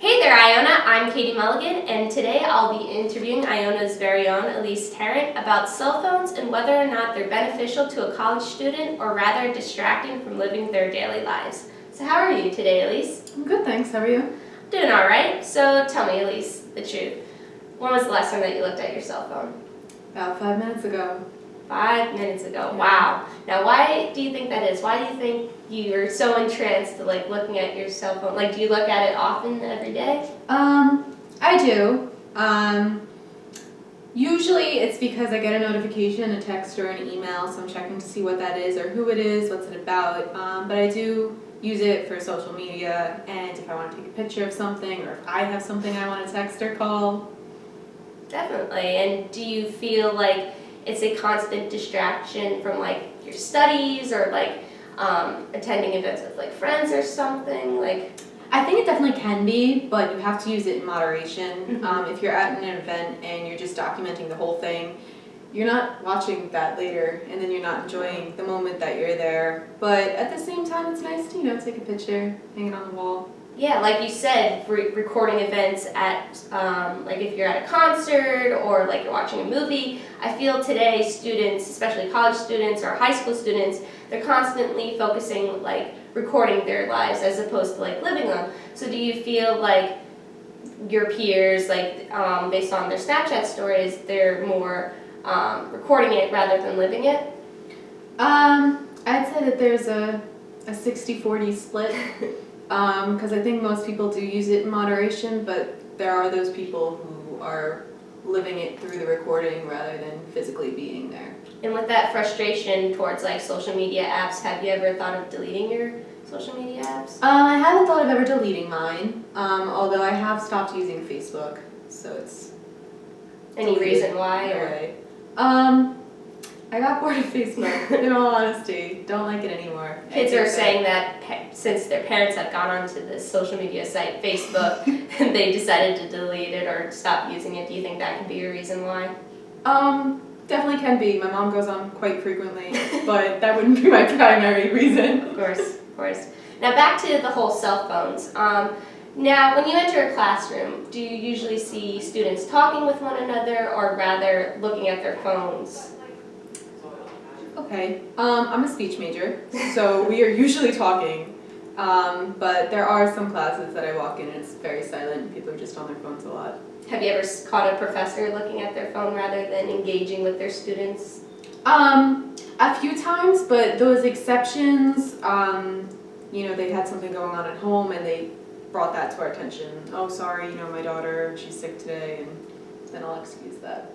Hey there, Iona. I'm Katie Mulligan, and today I'll be interviewing Iona's very own Elise Tarrant about cell phones and whether or not they're beneficial to a college student or rather distracting from living their daily lives. So how are you today, Elise? I'm good, thanks. How are you? Doing all right. So tell me, Elise, the truth. When was the last time that you looked at your cell phone? About 5 minutes ago. 5 minutes ago. Wow. Now, why do you think that is? Why do you think you're so entranced to looking at your cell phone? Do you look at it often every day? I do. Usually it's because I get a notification, a text, or an email, so I'm checking to see what that is or who it is, what's it about. But I do use it for social media, and if I want to take a picture of something, or if I have something I want to text or call. Definitely. And do you feel like it's a constant distraction from your studies or attending events with friends or something? I think it definitely can be, but you have to use it in moderation. Mm-hmm. If you're at an event and you're just documenting the whole thing, you're not watching that later, and then you're not enjoying the moment that you're there. But at the same time, it's nice to, take a picture, hang it on the wall. Yeah, like you said, recording events at, if you're at a concert or you're watching a movie. I feel today students, especially college students or high school students, they're constantly focusing recording their lives as opposed to living them. So do you feel like your peers, based on their Snapchat stories, they're more recording it rather than living it? I'd say that there's a 60-40 split. Because I think most people do use it in moderation, but there are those people who are living it through the recording rather than physically being there. And with that frustration towards social media apps, have you ever thought of deleting your social media apps? I haven't thought of ever deleting mine, although I have stopped using Facebook, so it's... Any reason why? Or? I got bored of Facebook, in all honesty. Don't like it anymore. Kids are saying that since their parents have gone onto this social media site, Facebook, they decided to delete it or stop using it. Do you think that could be a reason why? Definitely can be. My mom goes on quite frequently, but that wouldn't be my primary reason. Of course. Now back to the whole cell phones. Now, when you enter a classroom, do you usually see students talking with one another or rather looking at their phones? Okay, I'm a speech major, so we are usually talking, but there are some classes that I walk in and it's very silent and people are just on their phones a lot. Have you ever caught a professor looking at their phone rather than engaging with their students? A few times, but those exceptions, they had something going on at home and they brought that to our attention. Oh, sorry, my daughter, she's sick today, and then I'll excuse that.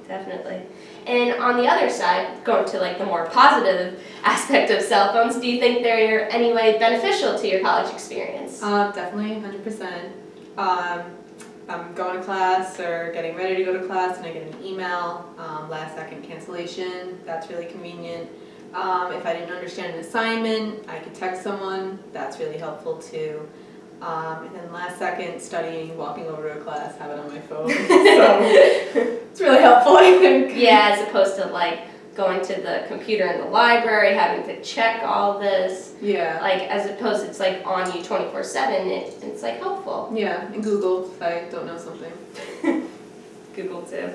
Definitely. And on the other side, going to the more positive aspect of cell phones, do you think they're any way beneficial to your college experience? Definitely, 100%. I'm going to class or getting ready to go to class and I get an email, last second cancellation, that's really convenient. If I didn't understand an assignment, I could text someone, that's really helpful too. And then last second studying, walking over to a class, have it on my phone. So it's really helpful, I think. Yeah, as opposed to going to the computer in the library, having to check all this. Yeah. As opposed to it's on you 24/7, it's helpful. Yeah, and Google if I don't know something. Google too.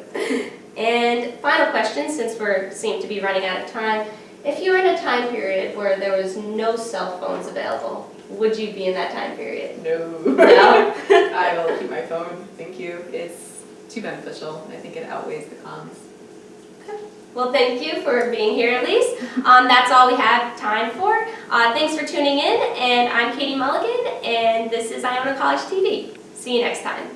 And final question, since we seem to be running out of time, if you were in a time period where there was no cell phones available, would you be in that time period? No. No? I will keep my phone. Thank you. It's too beneficial. I think it outweighs the cons. Okay. Well, thank you for being here, Elise. That's all we have time for. Thanks for tuning in, and I'm Katie Mulligan, and this is Iona College TV. See you next time.